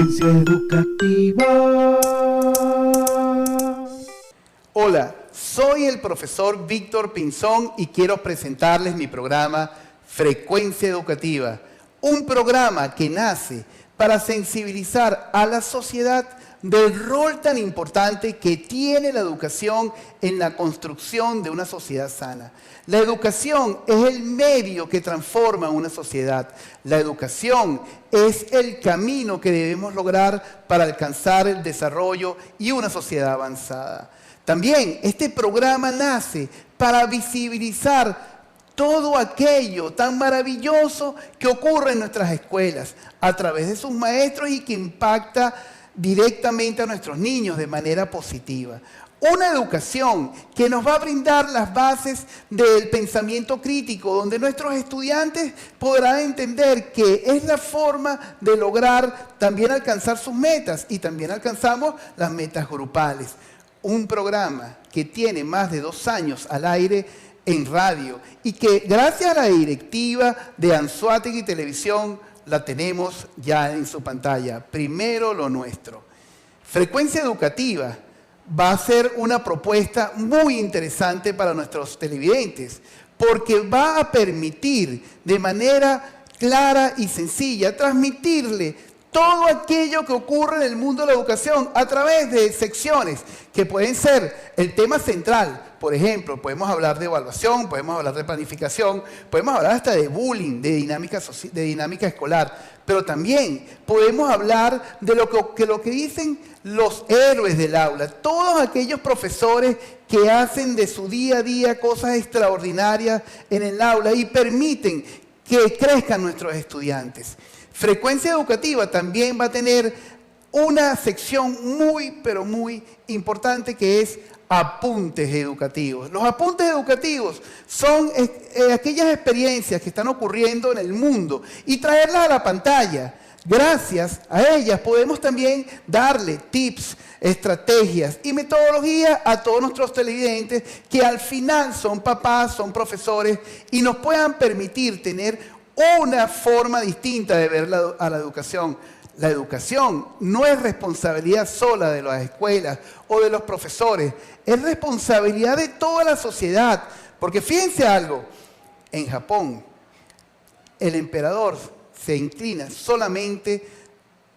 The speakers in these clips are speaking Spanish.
Frecuencia educativa. Hola, soy el profesor Víctor Pinzón y quiero presentarles mi programa Frecuencia Educativa, un programa que nace para sensibilizar a la sociedad del rol tan importante que tiene la educación en la construcción de una sociedad sana. La educación es el medio que transforma una sociedad. La educación es el camino que debemos lograr para alcanzar el desarrollo y una sociedad avanzada. También este programa nace para visibilizar todo aquello tan maravilloso que ocurre en nuestras escuelas a través de sus maestros y que impacta directamente a nuestros niños de manera positiva. Una educación que nos va a brindar las bases del pensamiento crítico, donde nuestros estudiantes podrán entender que es la forma de lograr también alcanzar sus metas y también alcanzamos las metas grupales. Un programa que tiene más de 2 años al aire en radio y que gracias a la directiva de Anzoátegui Televisión la tenemos ya en su pantalla. Primero lo nuestro. Frecuencia Educativa va a ser una propuesta muy interesante para nuestros televidentes porque va a permitir de manera clara y sencilla transmitirle todo aquello que ocurre en el mundo de la educación a través de secciones que pueden ser el tema central. Por ejemplo, podemos hablar de evaluación, podemos hablar de planificación, podemos hablar hasta de bullying, de dinámica escolar, pero también podemos hablar de lo que dicen los héroes del aula, todos aquellos profesores que hacen de su día a día cosas extraordinarias en el aula y permiten que crezcan nuestros estudiantes. Frecuencia Educativa también va a tener una sección muy, pero muy importante que es apuntes educativos. Los apuntes educativos son aquellas experiencias que están ocurriendo en el mundo y traerlas a la pantalla. Gracias a ellas podemos también darle tips, estrategias y metodologías a todos nuestros televidentes que al final son papás, son profesores y nos puedan permitir tener una forma distinta de ver a la educación. La educación no es responsabilidad sola de las escuelas o de los profesores, es responsabilidad de toda la sociedad. Porque fíjense algo, en Japón el emperador se inclina solamente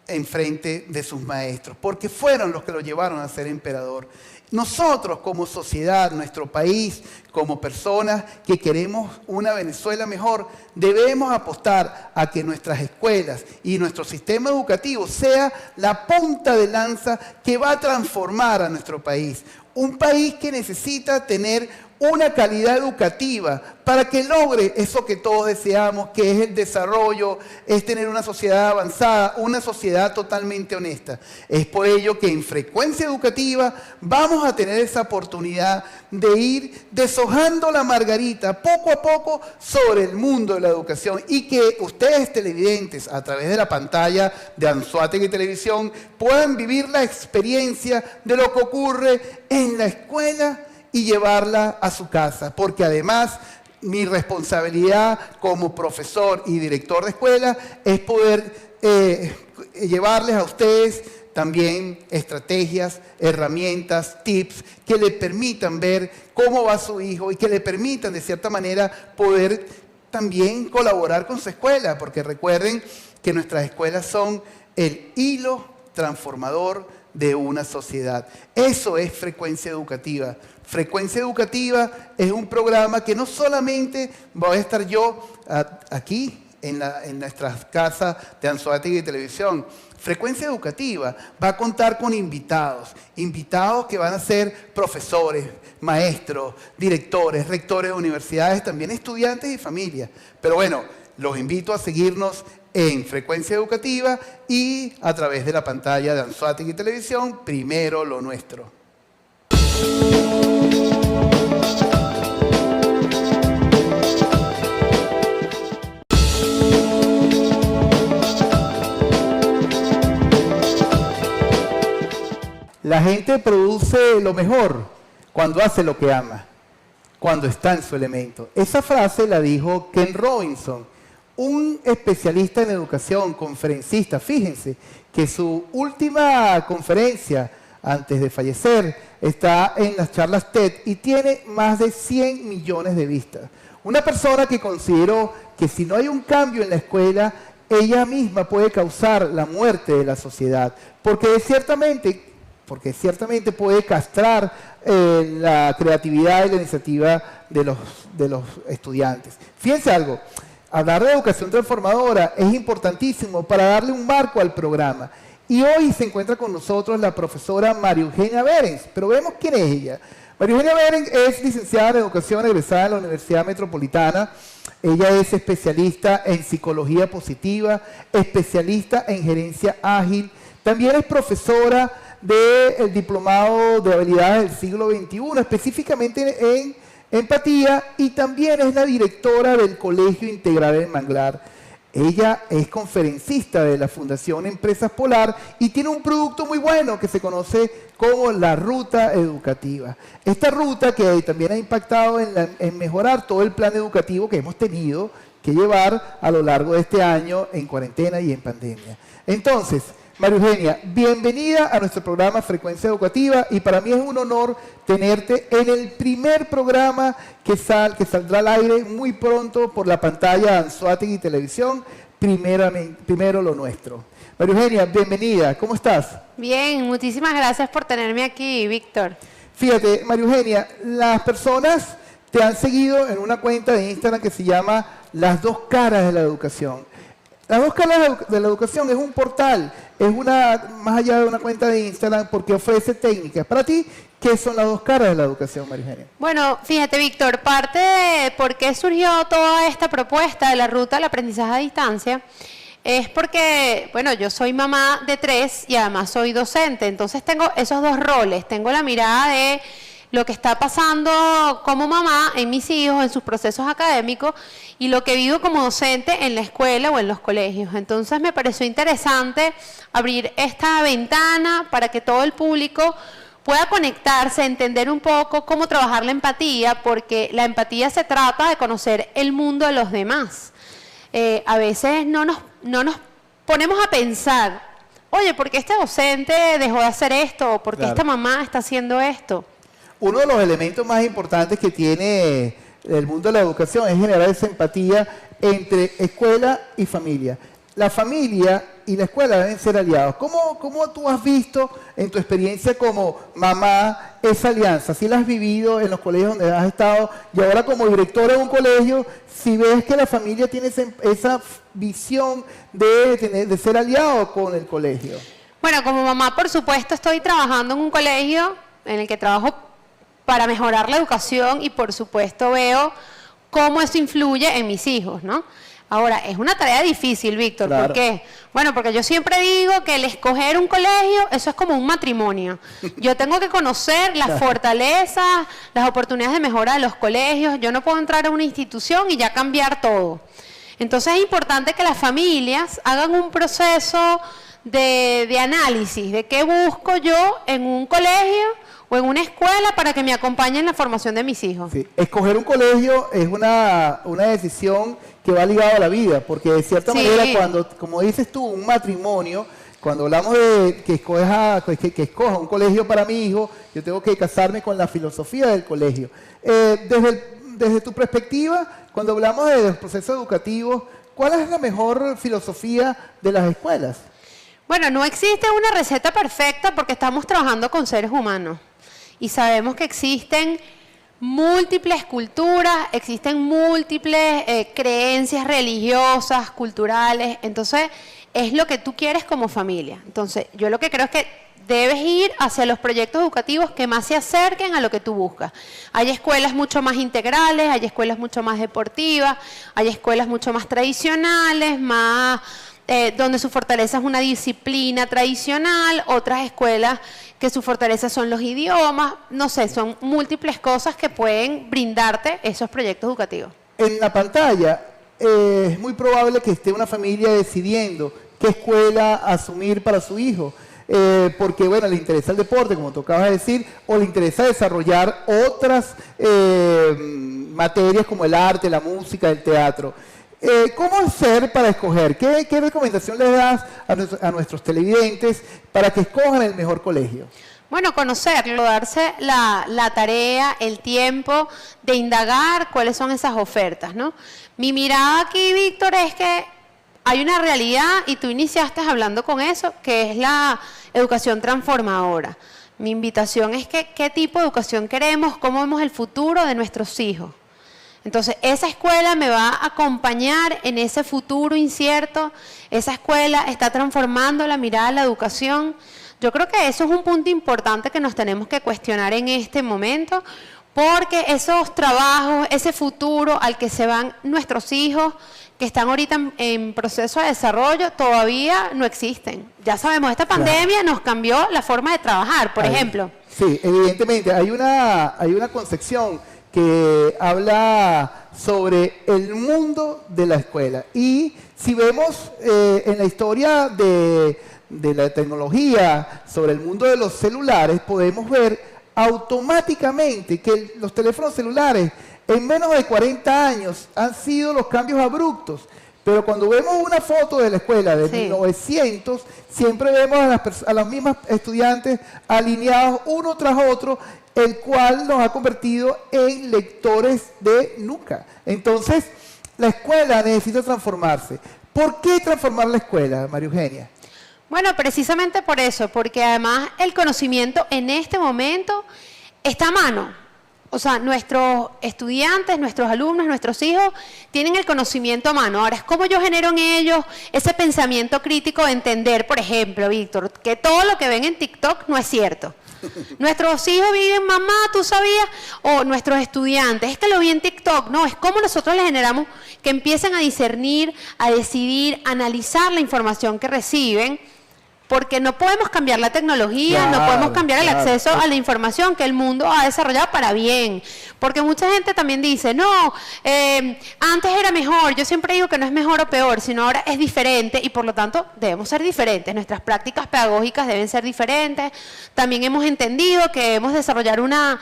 en frente de sus maestros, porque fueron los que lo llevaron a ser emperador. Nosotros como sociedad, nuestro país, como personas que queremos una Venezuela mejor, debemos apostar a que nuestras escuelas y nuestro sistema educativo sea la punta de lanza que va a transformar a nuestro país. Un país que necesita tener una calidad educativa para que logre eso que todos deseamos, que es el desarrollo, es tener una sociedad avanzada, una sociedad totalmente honesta. Es por ello que en Frecuencia Educativa vamos a tener esa oportunidad de ir deshojando la margarita poco a poco sobre el mundo de la educación y que ustedes televidentes a través de la pantalla de Anzoátegui Televisión puedan vivir la experiencia de lo que ocurre en la escuela y llevarla a su casa, porque además mi responsabilidad como profesor y director de escuela es poder llevarles a ustedes también estrategias, herramientas, tips que le permitan ver cómo va su hijo y que le permitan de cierta manera poder también colaborar con su escuela, porque recuerden que nuestras escuelas son el hilo transformador de una sociedad. Eso es Frecuencia Educativa. Frecuencia Educativa es un programa que no solamente voy a estar yo aquí en nuestras casas de Anzoátegui Televisión. Frecuencia Educativa va a contar con invitados que van a ser profesores, maestros, directores, rectores de universidades, también estudiantes y familias. Pero bueno, los invito a seguirnos en Frecuencia Educativa y a través de la pantalla de Anzoátegui Televisión, Primero lo Nuestro. La gente produce lo mejor cuando hace lo que ama, cuando está en su elemento. Esa frase la dijo Ken Robinson, un especialista en educación, conferencista. Fíjense que su última conferencia antes de fallecer está en las charlas TED y tiene más de 100 millones de vistas. Una persona que consideró que si no hay un cambio en la escuela, ella misma puede causar la muerte de la sociedad, porque ciertamente puede castrar la creatividad y la iniciativa de los estudiantes. Fíjense algo, hablar de educación transformadora es importantísimo para darle un marco al programa. Y hoy se encuentra con nosotros la profesora María Eugenia Berens, pero vemos quién es ella. María Eugenia Berens es licenciada en Educación egresada de la Universidad Metropolitana. Ella es especialista en psicología positiva, especialista en gerencia ágil. También es profesora del diplomado de habilidades del siglo XXI, específicamente en empatía, y también es la directora del Colegio Integral del Manglar. Ella es conferencista de la Fundación Empresas Polar y tiene un producto muy bueno que se conoce como la Ruta Educativa. Esta ruta que también ha impactado en mejorar todo el plan educativo que hemos tenido que llevar a lo largo de este año en cuarentena y en pandemia. Entonces, María Eugenia, bienvenida a nuestro programa Frecuencia Educativa, y para mí es un honor tenerte en el primer programa que saldrá al aire muy pronto por la pantalla de Anzoátegui Televisión, primero lo nuestro. María Eugenia, bienvenida, ¿cómo estás? Bien, muchísimas gracias por tenerme aquí, Víctor. Fíjate, María Eugenia, las personas te han seguido en una cuenta de Instagram que se llama Las Dos Caras de la Educación. Las Dos Caras de la Educación es un portal, más allá de una cuenta de Instagram, porque ofrece técnicas. Para ti, ¿qué son las dos caras de la educación, María Eugenia? Bueno, fíjate, Víctor, parte de por qué surgió toda esta propuesta de la ruta del aprendizaje a distancia es porque, bueno, yo soy mamá de 3 y además soy docente, entonces tengo esos dos roles, tengo la mirada de lo que está pasando como mamá en mis hijos, en sus procesos académicos, y lo que vivo como docente en la escuela o en los colegios. Entonces me pareció interesante abrir esta ventana para que todo el público pueda conectarse, entender un poco cómo trabajar la empatía, porque la empatía se trata de conocer el mundo de los demás. A veces no nos ponemos a pensar, oye, ¿por qué este docente dejó de hacer esto? ¿O por qué esta mamá está haciendo esto? Uno de los elementos más importantes que tiene el mundo de la educación es generar esa empatía entre escuela y familia. La familia y la escuela deben ser aliados. ¿Cómo tú has visto en tu experiencia como mamá esa alianza? ¿Si la has vivido en los colegios donde has estado? Y ahora como directora de un colegio, si ves que la familia tiene esa visión de ser aliado con el colegio. Bueno, como mamá, por supuesto, estoy trabajando en un colegio en el que trabajo para mejorar la educación y, por supuesto, veo cómo eso influye en mis hijos, ¿no? Ahora, es una tarea difícil, Víctor. Claro. ¿Por qué? Bueno, porque yo siempre digo que el escoger un colegio, eso es como un matrimonio. Yo tengo que conocer las fortalezas, las oportunidades de mejora de los colegios. Yo no puedo entrar a una institución y ya cambiar todo. Entonces, es importante que las familias hagan un proceso de análisis de qué busco yo en un colegio o en una escuela para que me acompañen en la formación de mis hijos. Sí. Escoger un colegio es una decisión que va ligada a la vida, porque de cierta manera, cuando, como dices tú, un matrimonio, cuando hablamos de que escoja un colegio para mi hijo, yo tengo que casarme con la filosofía del colegio. Desde tu perspectiva, cuando hablamos de los procesos educativos, ¿cuál es la mejor filosofía de las escuelas? Bueno, no existe una receta perfecta porque estamos trabajando con seres humanos y sabemos que existen múltiples culturas, existen múltiples creencias religiosas, culturales. Entonces, es lo que tú quieres como familia. Entonces, yo lo que creo es que debes ir hacia los proyectos educativos que más se acerquen a lo que tú buscas. Hay escuelas mucho más integrales, hay escuelas mucho más deportivas, hay escuelas mucho más tradicionales, más donde su fortaleza es una disciplina tradicional, otras escuelas que su fortaleza son los idiomas, no sé, son múltiples cosas que pueden brindarte esos proyectos educativos. En la pantalla es muy probable que esté una familia decidiendo qué escuela asumir para su hijo, porque bueno, le interesa el deporte, como tú acabas de decir, o le interesa desarrollar otras materias como el arte, la música, el teatro. ¿Cómo hacer para escoger? ¿Qué recomendación les das a nuestros televidentes para que escojan el mejor colegio? Bueno, conocerlo, darse la tarea, el tiempo de indagar cuáles son esas ofertas, ¿no? Mi mirada aquí, Víctor, es que hay una realidad, y tú iniciaste hablando con eso, que es la educación transformadora. Mi invitación es que qué tipo de educación queremos, cómo vemos el futuro de nuestros hijos. Entonces, esa escuela me va a acompañar en ese futuro incierto. Esa escuela está transformando la mirada de la educación. Yo creo que eso es un punto importante que nos tenemos que cuestionar en este momento, porque esos trabajos, ese futuro al que se van nuestros hijos, que están ahorita en proceso de desarrollo, todavía no existen. Ya sabemos, esta pandemia nos cambió la forma de trabajar, por ejemplo. Sí, evidentemente. Hay una concepción que habla sobre el mundo de la escuela. Y si vemos en la historia de la tecnología, sobre el mundo de los celulares, podemos ver automáticamente que los teléfonos celulares en menos de 40 años han sido los cambios abruptos. Pero cuando vemos una foto de la escuela de 1900, siempre vemos a los mismos estudiantes alineados uno tras otro, el cual nos ha convertido en lectores de nuca. Entonces, la escuela necesita transformarse. ¿Por qué transformar la escuela, María Eugenia? Bueno, precisamente por eso, porque además el conocimiento en este momento está a mano. O sea, nuestros estudiantes, nuestros alumnos, nuestros hijos tienen el conocimiento a mano. Ahora, es cómo yo genero en ellos ese pensamiento crítico de entender, por ejemplo, Víctor, que todo lo que ven en TikTok no es cierto. Nuestros hijos viven, mamá, ¿tú sabías? O nuestros estudiantes, es que lo vi en TikTok. No, es como nosotros les generamos que empiecen a discernir, a decidir, a analizar la información que reciben, porque no podemos cambiar la tecnología, no podemos cambiar el acceso a la información que el mundo ha desarrollado para bien. Porque mucha gente también dice, no, antes era mejor. Yo siempre digo que no es mejor o peor, sino ahora es diferente y por lo tanto debemos ser diferentes. Nuestras prácticas pedagógicas deben ser diferentes. También hemos entendido que debemos desarrollar una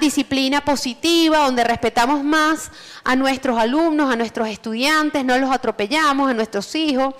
disciplina positiva donde respetamos más a nuestros alumnos, a nuestros estudiantes, no los atropellamos, a nuestros hijos,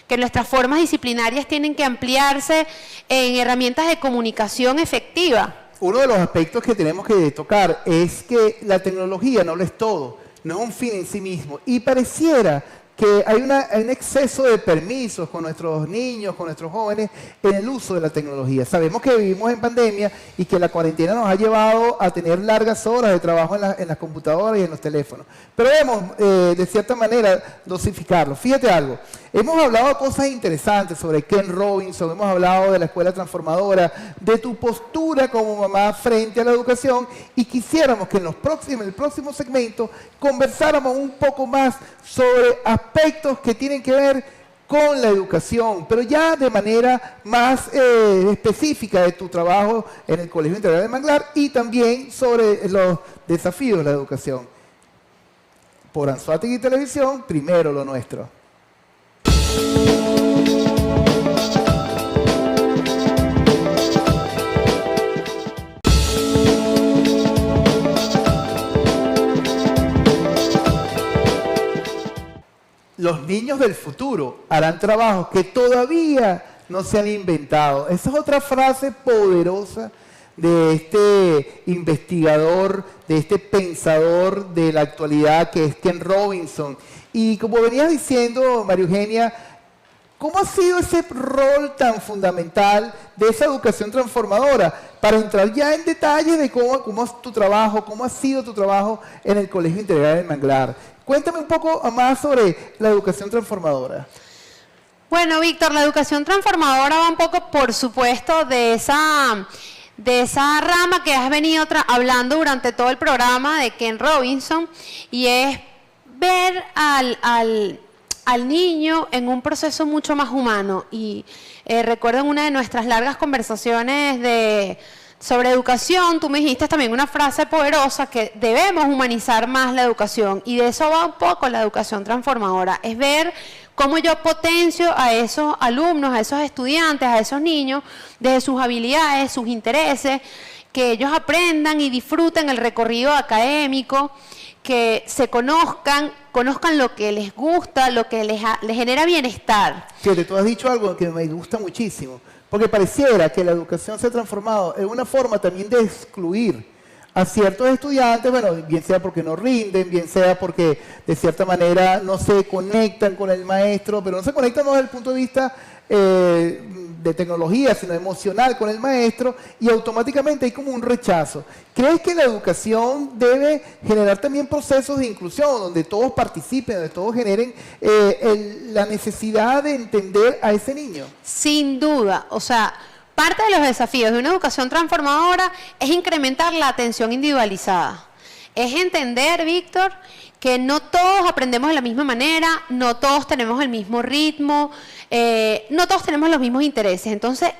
que nuestras formas disciplinarias tienen que ampliarse en herramientas de comunicación efectiva. Uno de los aspectos que tenemos que tocar es que la tecnología no lo es todo, no es un fin en sí mismo, y pareciera que hay un exceso de permisos con nuestros niños, con nuestros jóvenes en el uso de la tecnología. Sabemos que vivimos en pandemia y que la cuarentena nos ha llevado a tener largas horas de trabajo en las computadoras y en los teléfonos. Pero debemos, de cierta manera, dosificarlo. Fíjate algo, hemos hablado de cosas interesantes sobre Ken Robinson, hemos hablado de la escuela transformadora, de tu postura como mamá frente a la educación, y quisiéramos que en el próximo segmento conversáramos un poco más sobre aspectos que tienen que ver con la educación, pero ya de manera más específica de tu trabajo en el Colegio Integral de Manglar y también sobre los desafíos de la educación. Por Anzoátegui Televisión, primero lo nuestro. Los niños del futuro harán trabajos que todavía no se han inventado. Esa es otra frase poderosa de este investigador, de este pensador de la actualidad que es Ken Robinson. Y como venías diciendo, María Eugenia, ¿cómo ha sido ese rol tan fundamental de esa educación transformadora? Para entrar ya en detalles de cómo es tu trabajo, cómo ha sido tu trabajo en el Colegio Integral de Manglar. Cuéntame un poco más sobre la educación transformadora. Bueno, Víctor, la educación transformadora va un poco, por supuesto, de esa rama que has venido hablando durante todo el programa de Ken Robinson, y es ver al niño en un proceso mucho más humano. Y recuerdo en una de nuestras largas conversaciones sobre educación, tú me dijiste también una frase poderosa, que debemos humanizar más la educación, y de eso va un poco la educación transformadora, es ver cómo yo potencio a esos alumnos, a esos estudiantes, a esos niños, desde sus habilidades, sus intereses, que ellos aprendan y disfruten el recorrido académico, que se conozcan lo que les gusta, lo que les genera bienestar. Fíjate, tú has dicho algo que me gusta muchísimo, porque pareciera que la educación se ha transformado en una forma también de excluir a ciertos estudiantes, bueno, bien sea porque no rinden, bien sea porque de cierta manera no se conectan con el maestro, pero no se conectan no desde el punto de vista de tecnología, sino emocional con el maestro, y automáticamente hay como un rechazo. ¿Crees que la educación debe generar también procesos de inclusión, donde todos participen, donde todos generen la necesidad de entender a ese niño? Sin duda, o sea, parte de los desafíos de una educación transformadora es incrementar la atención individualizada. Es entender, Víctor, que no todos aprendemos de la misma manera, no todos tenemos el mismo ritmo, no todos tenemos los mismos intereses. Entonces,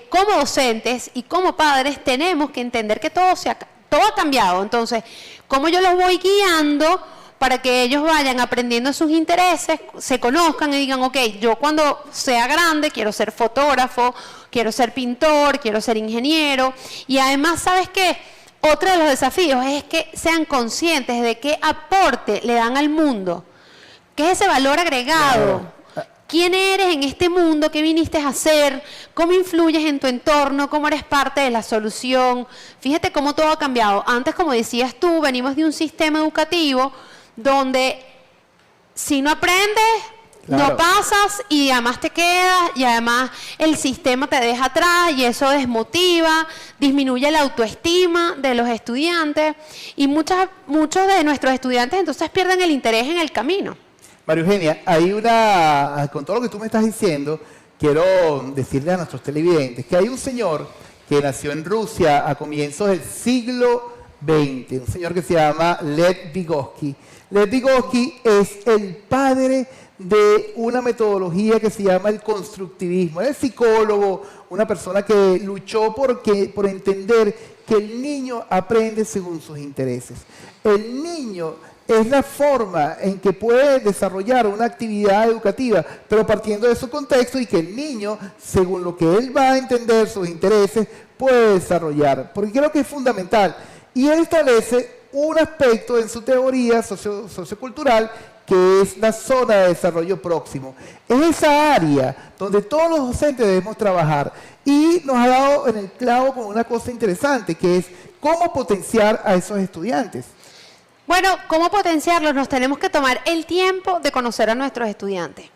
como docentes y como padres tenemos que entender que todo ha cambiado. Entonces, ¿cómo yo los voy guiando para que ellos vayan aprendiendo sus intereses, se conozcan y digan, ok, yo cuando sea grande quiero ser fotógrafo, quiero ser pintor, quiero ser ingeniero? Y además, ¿sabes qué? Otro de los desafíos es que sean conscientes de qué aporte le dan al mundo, qué es ese valor agregado. ¿Quién eres en este mundo? ¿Qué viniste a hacer? ¿Cómo influyes en tu entorno? ¿Cómo eres parte de la solución? Fíjate cómo todo ha cambiado. Antes, como decías tú, venimos de un sistema educativo donde si no aprendes, claro, no pasas y además te quedas y además el sistema te deja atrás y eso desmotiva, disminuye la autoestima de los estudiantes y muchos de nuestros estudiantes entonces pierden el interés en el camino. María Eugenia, con todo lo que tú me estás diciendo, quiero decirle a nuestros televidentes que hay un señor que nació en Rusia a comienzos del siglo XX, un señor que se llama Lev Vygotsky. Lev Vygotsky es el padre de una metodología que se llama el constructivismo. Él es psicólogo, una persona que luchó por entender que el niño aprende según sus intereses. El niño es la forma en que puede desarrollar una actividad educativa, pero partiendo de su contexto y que el niño, según lo que él va a entender, sus intereses, puede desarrollar. Porque creo que es fundamental. Y él establece un aspecto en su teoría sociocultural que es la zona de desarrollo próximo. Es esa área donde todos los docentes debemos trabajar. Y nos ha dado en el clavo con una cosa interesante, que es cómo potenciar a esos estudiantes. Bueno, ¿cómo potenciarlos? Nos tenemos que tomar el tiempo de conocer a nuestros estudiantes.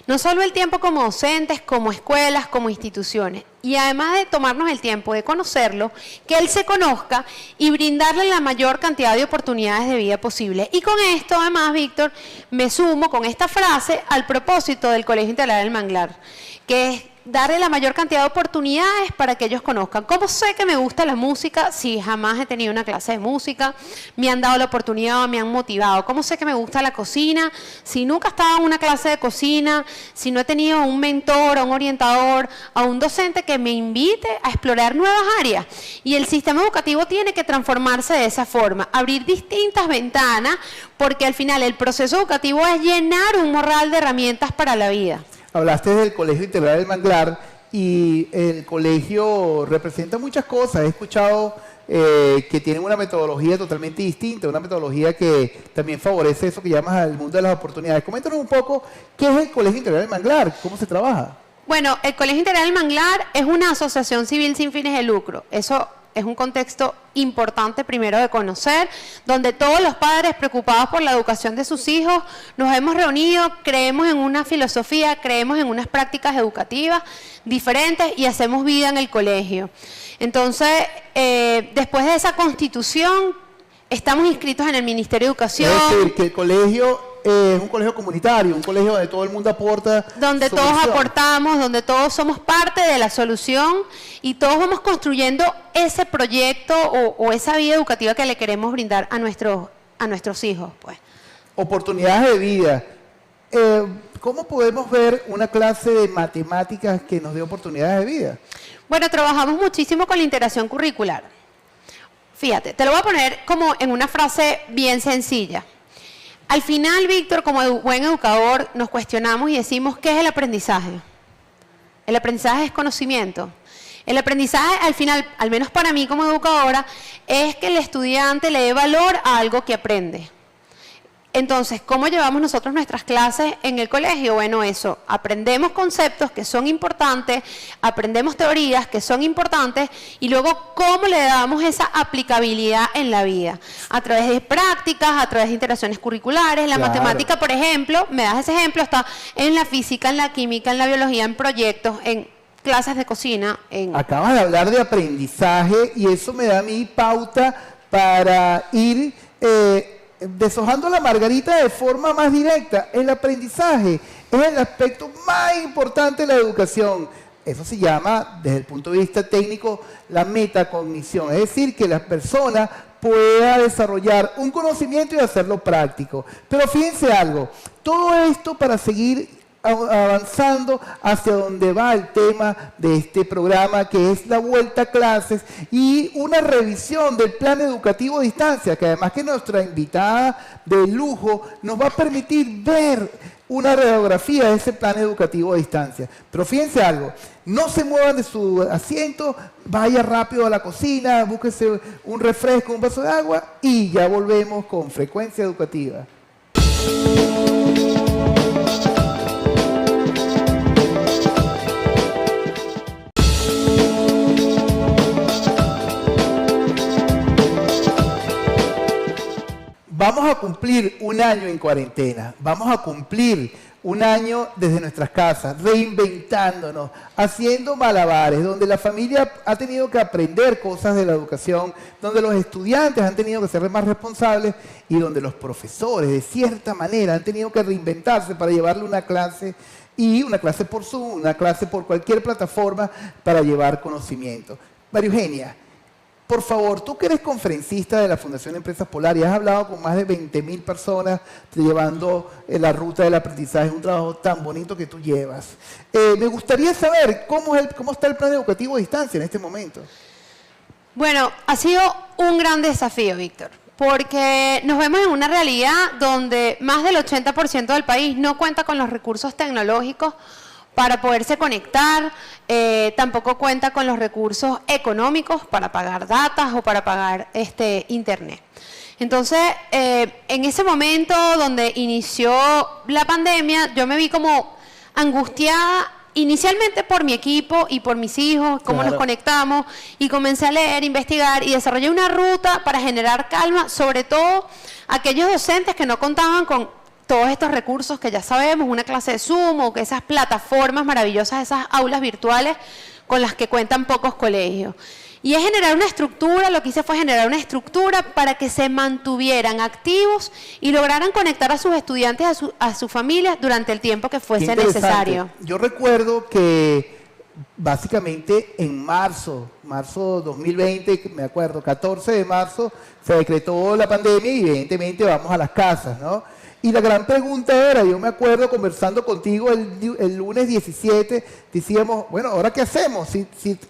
No solo el tiempo como docentes, como escuelas, como instituciones. Y además de tomarnos el tiempo de conocerlo, que él se conozca y brindarle la mayor cantidad de oportunidades de vida posible. Y con esto, además, Víctor, me sumo con esta frase al propósito del Colegio Integral del Manglar, que es darle la mayor cantidad de oportunidades para que ellos conozcan. ¿Cómo sé que me gusta la música si jamás he tenido una clase de música? Me han dado la oportunidad, me han motivado. ¿Cómo sé que me gusta la cocina si nunca he estado en una clase de cocina, si no he tenido un mentor, a un orientador, a un docente que me invite a explorar nuevas áreas? Y el sistema educativo tiene que transformarse de esa forma, abrir distintas ventanas, porque al final el proceso educativo es llenar un morral de herramientas para la vida. Hablaste del Colegio Integral del Manglar y el colegio representa muchas cosas. He escuchado que tienen una metodología totalmente distinta, una metodología que también favorece eso que llamas al mundo de las oportunidades. Coméntanos un poco qué es el Colegio Integral del Manglar, cómo se trabaja. Bueno, el Colegio Integral del Manglar es una asociación civil sin fines de lucro. Eso es un contexto importante primero de conocer, donde todos los padres preocupados por la educación de sus hijos nos hemos reunido, creemos en una filosofía, creemos en unas prácticas educativas diferentes y hacemos vida en el colegio. Entonces, después de esa constitución, estamos inscritos en el Ministerio de Educación. Es decir, que el colegio es un colegio comunitario, un colegio donde todo el mundo aporta. Donde todos aportamos, donde todos somos parte de la solución y todos vamos construyendo ese proyecto o esa vida educativa que le queremos brindar a nuestros hijos, pues. Oportunidades de vida. ¿Cómo podemos ver una clase de matemáticas que nos dé oportunidades de vida? Bueno, trabajamos muchísimo con la integración curricular. Fíjate, te lo voy a poner como en una frase bien sencilla. Al final, Víctor, como buen educador, nos cuestionamos y decimos, ¿qué es el aprendizaje? El aprendizaje es conocimiento. El aprendizaje, al final, al menos para mí como educadora, es que el estudiante le dé valor a algo que aprende. Entonces, ¿cómo llevamos nosotros nuestras clases en el colegio? Bueno, eso, aprendemos conceptos que son importantes, aprendemos teorías que son importantes y luego cómo le damos esa aplicabilidad en la vida. A través de prácticas, a través de interacciones curriculares. La matemática, por ejemplo, me das ese ejemplo, está en la física, en la química, en la biología, en proyectos, en clases de cocina. Acabas de hablar de aprendizaje y eso me da a mí pauta para ir deshojando la margarita de forma más directa. El aprendizaje es el aspecto más importante de la educación. Eso se llama, desde el punto de vista técnico, la metacognición. Es decir, que la persona pueda desarrollar un conocimiento y hacerlo práctico. Pero fíjense algo, todo esto para seguir avanzando hacia donde va el tema de este programa, que es la vuelta a clases y una revisión del plan educativo a distancia, que además que nuestra invitada de lujo nos va a permitir ver una radiografía de ese plan educativo a distancia. Pero fíjense algo, no se muevan de su asiento, vaya rápido a la cocina, búsquese un refresco, un vaso de agua y ya volvemos con Frecuencia Educativa. Vamos a cumplir un año en cuarentena, vamos a cumplir un año desde nuestras casas, reinventándonos, haciendo malabares, donde la familia ha tenido que aprender cosas de la educación, donde los estudiantes han tenido que ser más responsables y donde los profesores, de cierta manera, han tenido que reinventarse para llevarle una clase y una clase por Zoom, una clase por cualquier plataforma para llevar conocimiento. María Eugenia, por favor, tú que eres conferencista de la Fundación Empresas Polar y has hablado con más de 20.000 personas llevando la ruta del aprendizaje, un trabajo tan bonito que tú llevas. Me gustaría saber cómo está el plan educativo a distancia en este momento. Bueno, ha sido un gran desafío, Víctor, porque nos vemos en una realidad donde más del 80% del país no cuenta con los recursos tecnológicos para poderse conectar, tampoco cuenta con los recursos económicos para pagar datas o para pagar internet. Entonces, en ese momento donde inició la pandemia, yo me vi como angustiada inicialmente por mi equipo y por mis hijos, cómo nos conectamos, y comencé a leer, investigar y desarrollé una ruta para generar calma, sobre todo aquellos docentes que no contaban con todos estos recursos que ya sabemos, una clase de Zoom o que esas plataformas maravillosas, esas aulas virtuales con las que cuentan pocos colegios. Y es generar una estructura, lo que hice fue generar una estructura para que se mantuvieran activos y lograran conectar a sus estudiantes, a sus familias durante el tiempo que fuese necesario. Yo recuerdo que básicamente en marzo 2020, me acuerdo, 14 de marzo, se decretó la pandemia y evidentemente vamos a las casas, ¿no? Y la gran pregunta era, yo me acuerdo conversando contigo el lunes 17, decíamos, bueno, ¿ahora qué hacemos?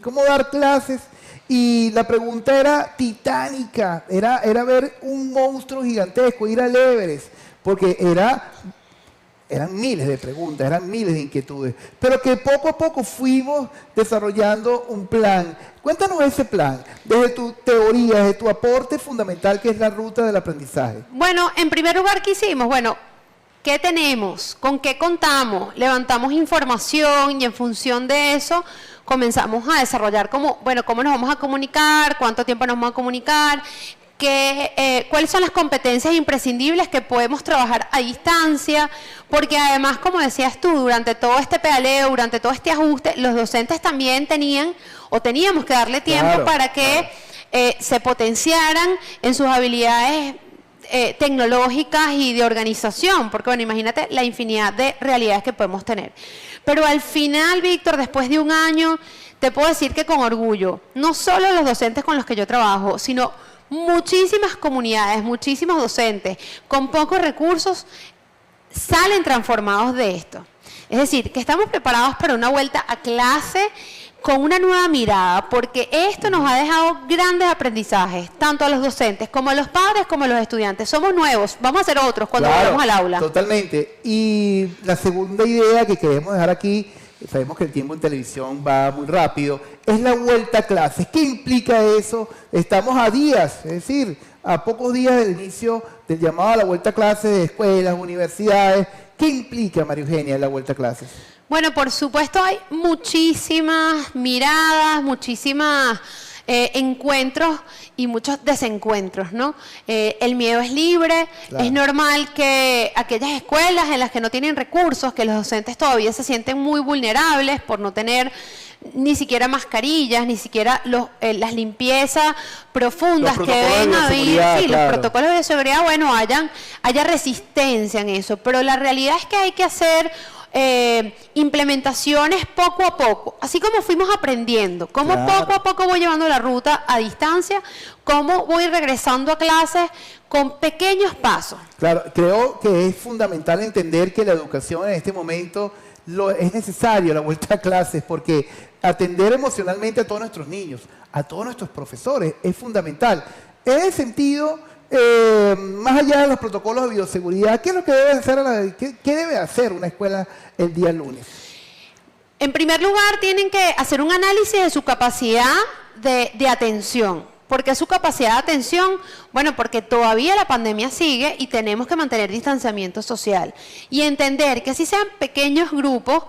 ¿Cómo dar clases? Y la pregunta era titánica, era ver un monstruo gigantesco, ir al Everest, porque eran miles de preguntas, eran miles de inquietudes, pero que poco a poco fuimos desarrollando un plan. Cuéntanos ese plan, desde tu teoría, desde tu aporte fundamental que es la ruta del aprendizaje. Bueno, en primer lugar, ¿qué hicimos? Bueno, ¿qué tenemos? ¿Con qué contamos? Levantamos información y en función de eso comenzamos a desarrollar cómo nos vamos a comunicar, cuánto tiempo nos vamos a comunicar, cuáles son las competencias imprescindibles que podemos trabajar a distancia, porque además, como decías tú, durante todo este pedaleo, durante todo este ajuste, los docentes también teníamos que darle tiempo para que se potenciaran en sus habilidades tecnológicas y de organización, porque bueno, imagínate la infinidad de realidades que podemos tener. Pero al final, Víctor, después de un año, te puedo decir que con orgullo, no solo los docentes con los que yo trabajo, sino muchísimas comunidades, muchísimos docentes con pocos recursos salen transformados de esto. Es decir, que estamos preparados para una vuelta a clase con una nueva mirada, porque esto nos ha dejado grandes aprendizajes, tanto a los docentes como a los padres como a los estudiantes. Somos nuevos, vamos a ser otros cuando volvamos al aula. Totalmente. Y la segunda idea que queremos dejar aquí, sabemos que el tiempo en televisión va muy rápido, es la vuelta a clases. ¿Qué implica eso? Estamos a días, es decir, a pocos días del inicio del llamado a la vuelta a clases de escuelas, universidades. ¿Qué implica, María Eugenia, la vuelta a clases? Bueno, por supuesto hay muchísimas miradas, muchísimas encuentros y muchos desencuentros, ¿no? El miedo es libre, Claro. es normal que aquellas escuelas en las que no tienen recursos, que los docentes todavía se sienten muy vulnerables por no tener ni siquiera mascarillas, ni siquiera las limpiezas profundas Los que protocolos deben de haber, bioseguridad, sí, claro. los protocolos de bioseguridad, bueno, haya resistencia en eso, pero la realidad es que hay que hacer implementaciones poco a poco, así como fuimos aprendiendo, cómo Claro. poco a poco voy llevando la ruta a distancia, cómo voy regresando a clases con pequeños pasos. Claro, creo que es fundamental entender que la educación en este momento es necesario, la vuelta a clases, porque atender emocionalmente a todos nuestros niños, a todos nuestros profesores, es fundamental. En ese sentido, más allá de los protocolos de bioseguridad, ¿qué es lo que debe hacer, qué debe hacer una escuela el día lunes? En primer lugar, tienen que hacer un análisis de su capacidad de atención. ¿Por qué su capacidad de atención? Bueno, porque todavía la pandemia sigue y tenemos que mantener distanciamiento social. Y entender que así sean pequeños grupos,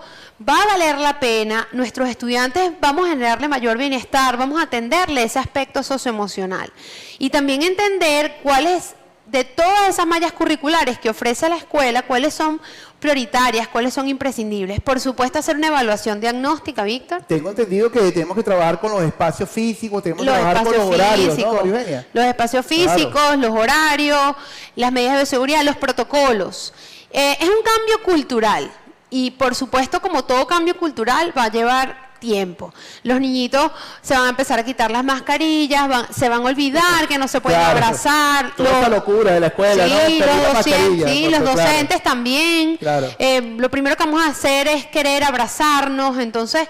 va a valer la pena, nuestros estudiantes vamos a generarle mayor bienestar, vamos a atenderle ese aspecto socioemocional. Y también entender cuáles, de todas esas mallas curriculares que ofrece la escuela, cuáles son prioritarias, cuáles son imprescindibles. Por supuesto, hacer una evaluación diagnóstica, Víctor. Tengo entendido que tenemos que trabajar con los espacios físicos, tenemos que Los trabajar con espacios los horarios, físicos, ¿no, María Eugenia? los espacios físicos, Claro. los horarios, las medidas de bioseguridad, los protocolos. Es un cambio cultural y por supuesto, como todo cambio cultural, va a llevar tiempo. Los niñitos se van a empezar a quitar las mascarillas, se van a olvidar que no se pueden Claro. abrazar. Toda esa locura de la escuela, Sí, ¿no? Pedir la los mascarilla, docentes, sí, los porque, claro. docentes también. Claro. Lo primero que vamos a hacer es querer abrazarnos, entonces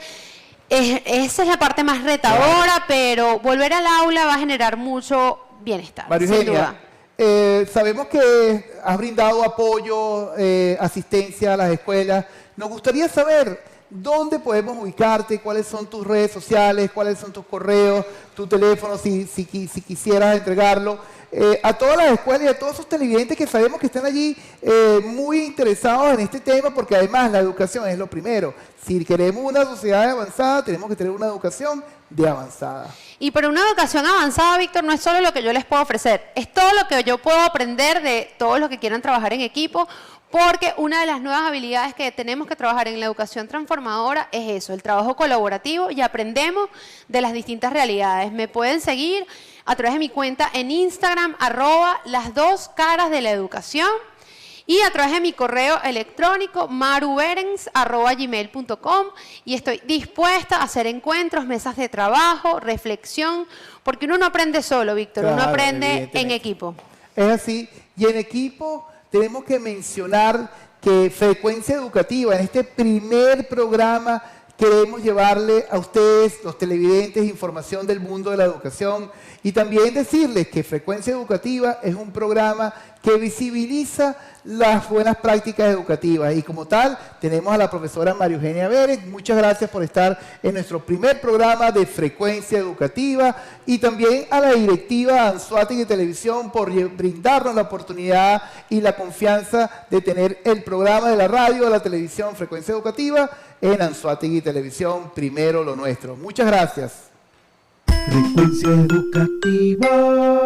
esa es la parte más retadora, pero volver al aula va a generar mucho bienestar, María sin Eugenia, duda. sabemos que has brindado apoyo, asistencia a las escuelas. Nos gustaría saber dónde podemos ubicarte, cuáles son tus redes sociales, cuáles son tus correos, tu teléfono, si quisieras entregarlo. A todas las escuelas y a todos esos televidentes que sabemos que están allí muy interesados en este tema, porque además la educación es lo primero. Si queremos una sociedad avanzada, tenemos que tener una educación de avanzada. Y para una educación avanzada, Víctor, no es solo lo que yo les puedo ofrecer, es todo lo que yo puedo aprender de todos los que quieran trabajar en equipo, porque una de las nuevas habilidades que tenemos que trabajar en la educación transformadora es eso, el trabajo colaborativo, y aprendemos de las distintas realidades. Me pueden seguir a través de mi cuenta en Instagram, @las2carasdelaeducación, y a través de mi correo electrónico maruberens@gmail.com, y estoy dispuesta a hacer encuentros, mesas de trabajo, reflexión, porque uno no aprende solo, Víctor, uno Claro, aprende en evidentemente. equipo. Es así. Y en equipo tenemos que mencionar que Frecuencia Educativa, en este primer programa, queremos llevarle a ustedes, los televidentes, información del mundo de la educación, y también decirles que Frecuencia Educativa es un programa que visibiliza las buenas prácticas educativas, y como tal tenemos a la profesora María Eugenia Vélez. Muchas gracias por estar en nuestro primer programa de Frecuencia Educativa, y también a la directiva Anzoátegui Televisión por brindarnos la oportunidad y la confianza de tener el programa de la radio, de la televisión Frecuencia Educativa en Anzoátegui Televisión, primero lo nuestro. Muchas gracias. Frecuencia educativa.